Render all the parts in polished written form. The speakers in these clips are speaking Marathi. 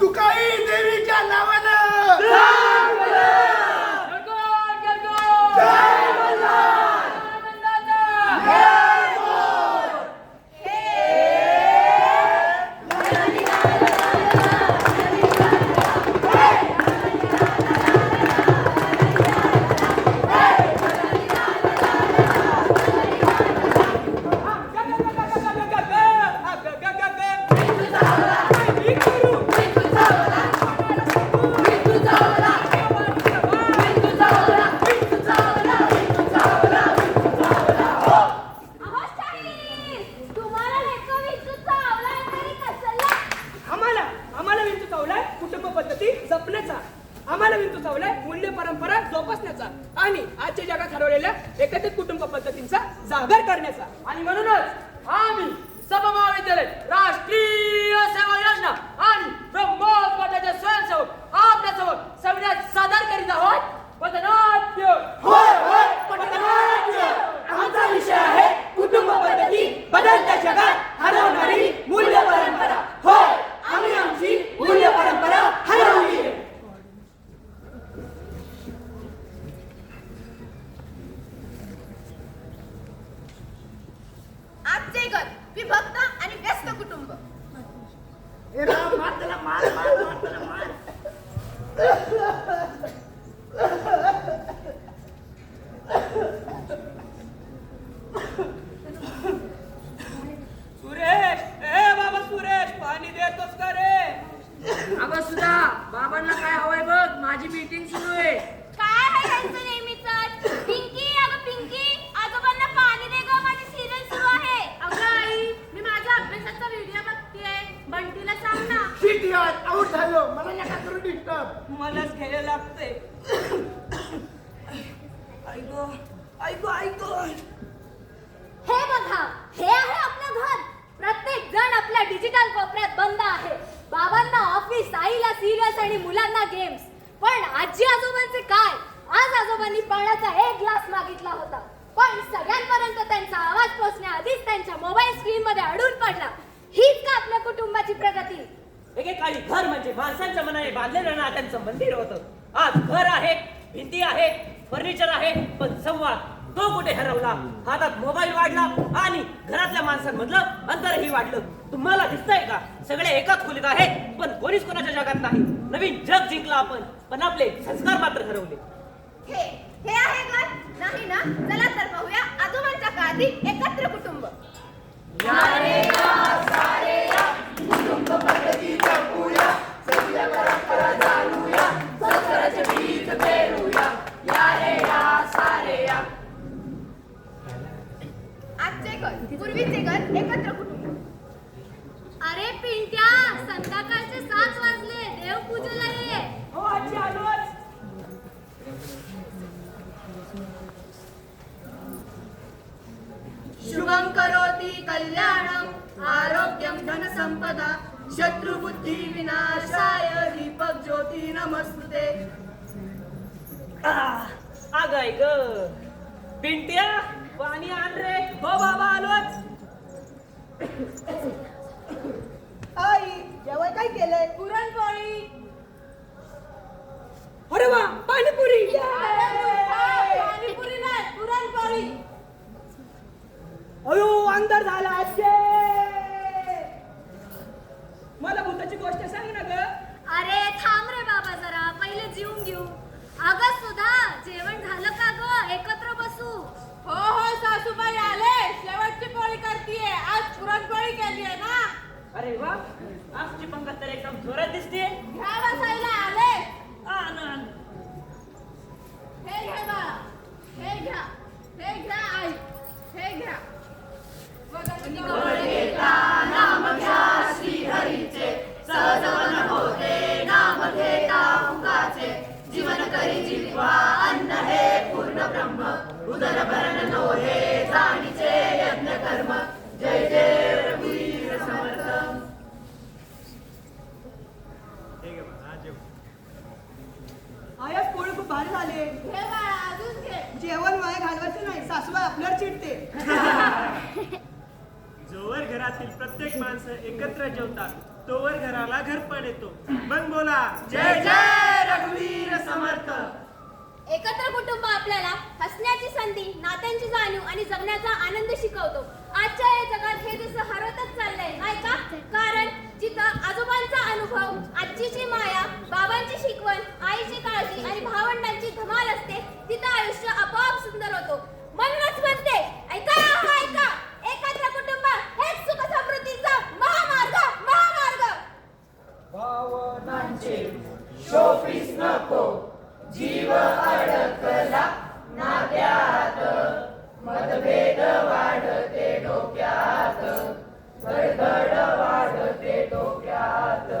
तुकाई देवीच्या नावानं आम्हाला विंचू चावलाय मूल्य परंपरा जोपासण्याचा आणि आजच्या जगात हरवलेल्या एकत्रित कुटुंब पद्धतींचा जागर करण्याचा आणि म्हणूनच आम्ही सममहाविद्यालय राष्ट्रीय सेवा योजना आणि ब्रह्मोस मठाचे स्वयंसेवक आपल्यासमोर संविधान सादर करीत आहोत. पथनाट्य. होय होय पथनाट्य. आमचा विषय आहे कुटुंब पद्धती बदलत्या जगात हरवणारी मूल्य परंपरा. होय आम्ही आमची मूल्य परंपरा हरवली. आजचे घर विभक्त आणि व्यस्त कुटुंब. सुरेश, ए बाबा सुरेश, पाणी देतोस का रे? अगं सुद्धा बाबांना काय हवंय बघ, माझी मीटिंग सुरू आहे. काय आहे त्यांचं नेहमीच? पिंकी, अगं पिंकी, आजोबांना पाणी दे गं, माझी सिरियल सुरू आहे. अगं आई, मी माझ्या अभ्यासाचा व्हिडिओ बघतेय. बंटीला सांग ना. शिट यार, आउट झालो. मला नका करू डिस्टर्ब. मलाच घ्यायला लागते. ऐको ऐको ऐको. हे बघा, हे आहे आपलं घर. प्रत्येक जण आपल्या डिजिटल कोपऱ्यात बंद आहे. बाबांना ऑफिस, आईला सिरियल्स आणि मुलांना गेम्स. पण आजी आजोबांचे काय? आज आजोबांनी पाण्याचा एक ग्लास मागितला होता, पण सगळ्यांपर्यंत त्यांचा आवाज पोहोचण्याआधीच त्यांच्या मोबाईल स्क्रीन मध्ये अडून पडला. हीच का आपल्या कुटुंबाची प्रगती? एकेकाळी घर म्हणजे माणसांच्या मनाने बांधलेलं नात्यांचं मंदिर होतं. आज घर आहे, भिंती आहे, फर्निचर आहे, पण संवाद तो कुठे हरवला. हातात मोबाईल वाढला आणि घरातल्या माणसांमधलं अंतरही वाढलं. तुम्हाला दिसतंय का? सगळे एकाच खोलीत आहेत, पण कोणीच कोणाच्या जगात नाही. नवीन जग जिंकला आपण, पण आपले संस्कार मात्र हरवले. हे आहे घर? नाही ना? चला तर पाहूया आजोबांच्या काळातील एकत्र कुटुंब. कुटुंब पद्धती जपूया, सगळ्या परंपरा जाणूया, संस्काराचे बीज पेरूया. या रे या सारे या. आजचे घर, पूर्वीचे घर, एकत्र कुटुंब. अरे पिंट्या, संध्याकाळचे 7 वाजले. देवपूजेला ये. हो आजी आलोच. शुभं करोति कल्याणं आरोग्यं धनसंपदा शत्रुबुद्धी विनाशाय दीपक ज्योती नमस्तुते. आगाय ग पिंट्या, पाणी आण रे. हो बाबा आलोच. आई जेवण काय केलंय? पुरणपोळी. अरे वा, पाणीपुरी. पाणीपुरी नाही, पुरणपोळी. अयो अंधार झाला. मला भूताची गोष्ट सांग ना ग. अरे थांब रे बाबा, जरा पहिले जीवन घेऊ. अगं सुधा, जेवण झालं का ग? एकत्र बसू. हो हो सासूबाई आले. शेवटची पोळी करतीये. आज पुरणपोळी केली आहे ना. अरे वा, आजची पंगत तर एकदम जोरात दिसते. घ्या बसायला आले. आनंद. हे घ्या बाळा, हे घ्या, हे घ्या आई, हे घ्या. नाम घ्या श्रीहरीचे, सहजवन होते नाम घेता उगाचे. जीवन करी जिव्हा अन्न हे पूर्ण ब्रह्म, उदर भरण नोहे जाणीचे यज्ञ कर्म. जय जय रघुवीर समर्थ. आयाच पोळी खूप भारी झाली. घे बाळा, अजून घे. जेवण वाया घालवायचं नाही. सासूबाई आपल्यावर घरातील प्रत्येक माणसं एकत्र जेवतात तोवर घराला घरपण येतो. मग बोला जय जय रघुवीर समर्थ. एकत्र कुटुंब आपल्याला हसण्याची संधी, नात्यांची जाणीव आणि जगण्याचा आनंद शिकवतो. आजच्या या जगात हे जसं हरवतच चाललंय नाही का? कारण जिथं आजोबांचा अनुभव, आजीची माया, बाबांची शिकवण, आईची काळजी आणि भावंडांची धमाल असते तिथं आयुष्य आपोआप सुंदर होतो. म्हणूनच म्हणते ऐका हो ऐका, एकत्र कुटुंब हेच सुख समृद्धीचा महामार्ग महामार्ग. भावनांचे शोपीस नको, जीव अडकला नात्यात, मतभेद वाढते डोक्यात, गडगड वाढते डोक्यात,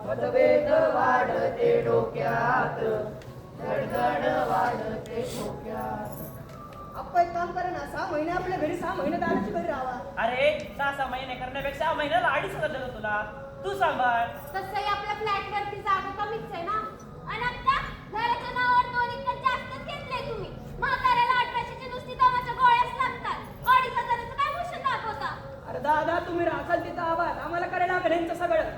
मतभेद वाढते डोक्यात, गडगड वाढते डोक्यात. आपण एक काम करा ना, 6 महिने आपल्या घरी 6 महिने दादाची घरी राहा. अरे 6 महिने करण्यापेक्षा महिन्याला 2.5 हजार तुला. तू सांभाळ. तसंही आपल्या फ्लॅटवरती जागा कमीच आहे ना. आणि आता घराच्या नावावर 2 एकर जास्तच घेतले तुम्ही. म्हाताऱ्याला 1800ची नुसती दमाच्या गोळ्याच लागतात. 2.5 हजाराचं काय भूषण दाखवता? अरे दादा तुम्ही राखाल तिथं आवाज, आम्हाला करायला लागेल यांचं सगळं.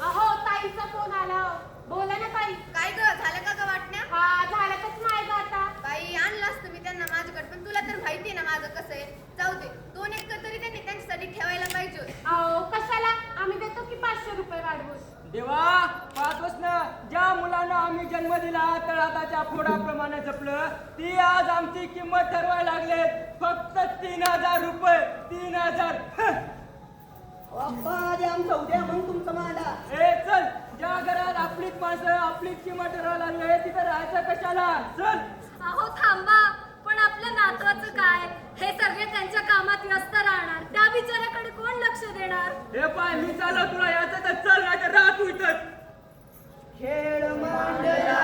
अहो ताईचा फोन आला. बोला ना ताई. काय ग झालं का ग वाटण्या? हा झालंच नाही ग आता. बाई आणलं असतं मी त्यांना माझ्याकडे, पण तुला तर माहिती ना माझं कसं आहे. जाऊ दे, 2 एकर तरी त्यांनी त्यांच्यासाठी ठेवायला पाहिजे होते. अहो कशाला, आम्ही देतो की 500 रुपये वाढवून. देवा पाहतोस ना, ज्या मुलांना आम्ही जन्म दिला तळहाताच्या फोडाप्रमाणे जपलं, ती आज आमची किंमत ठरवायला लागलेत फक्त 3000 रुपये. 3000. बाप्पा आधी आमचं उद्या मग तुमचं मांडा. ए चल, ज्या घरात आपलीच माणसं आपलीच किंमत ठरवायला लागले तिथं राहायचं कशाला? चल. अहो थांबा, पण आपल्या नातवाचं काय? हे सगळे त्यांच्या कामात व्यस्त राहणार. त्या बिचाऱ्याकडे कोण लक्ष देणार? हे पाय मी चालव तुला याचं तर चल, नाही तर राह तू इथं. खेळ मांडला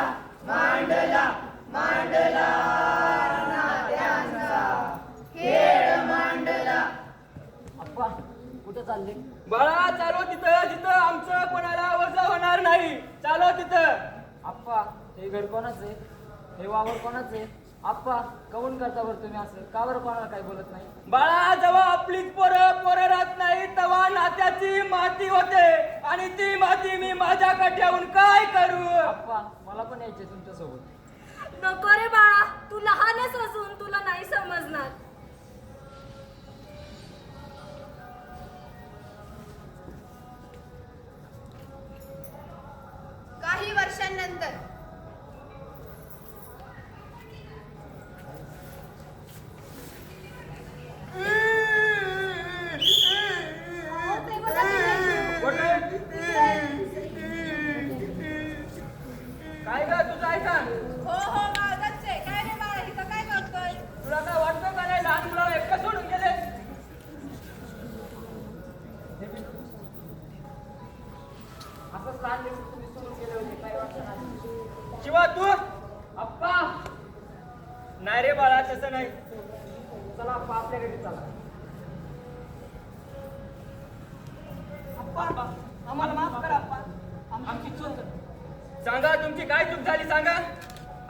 मांडला मांडला नात्यांचा, खेळ मांडला. अप्पा कुठे चालले? बाळा चालव तिथं जिथं आमचं कोणाला वजा होणार नाही. चालव तिथं. आप्पा हे घर कोणाचं आहे? हे वावर कोणाचं आहे? आप्पा कवून करता बरं तुम्ही असं? का बरं कोणाला काही बोलत नाही? बाळा जेव्हा आपलीच पोरं राहत नाही तेव्हा नात्याची माती होते, आणि ती माती मी माझ्याकडे ठेवून काय करू? आप्पा मला पण यायचे तुमच्या सोबत. नको रे बाळा, तू लहानच असून तुला नाही समजणार. काही वर्षांनंतर काय ग तुझं आहे का? हो माझंच आहे. काय रे बाळा इथं काय करतोय? तुला काय वाटतं का नाही लहान मुलाला एकटं सोडून गेले? असंच लहान लेकरं तुम्ही सोडून गेले होते, काही वाटलं नाही. शिवा तू? आप्पा नाही रे बाळा तसं नाही. चला आप्पा आपल्या घरी चला. आप्पा आम्हाला माफ करा आप्पा, आमची चूक. सांगा तुमची काय चूक झाली सांगा.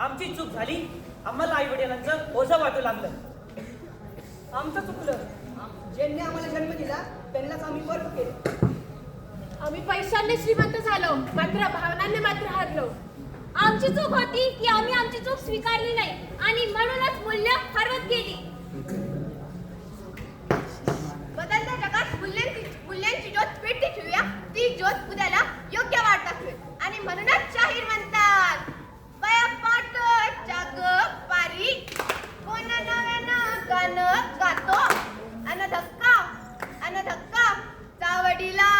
आमची चूक झाली. आम्हाला आई वडिलांचं ओझं वाटू लागलं. आमचं चुकलं. ज्यांनी आम्हाला जन्म दिला त्यांनाच आम्ही वर्ग केलं. आम्ही पैशांनी श्रीमंत झालो, मात्र भावनांनी मात्र हारलो. आमची चूक होती की आम्ही आमची चूक स्वीकारली नाही, आणि म्हणूनच मूल्य हरवत गेली. बदलत्या जगात मूल्यांची ज्योत पेटती ठेवूया. ती ज्योत उद्याला योग्य वाट दाखवेल. आणि म्हणूनच शाहीर म्हणतात, बया पाटच्या ग पारी कोण नव्यानं गाणं गातो, अन धक्का चावडीला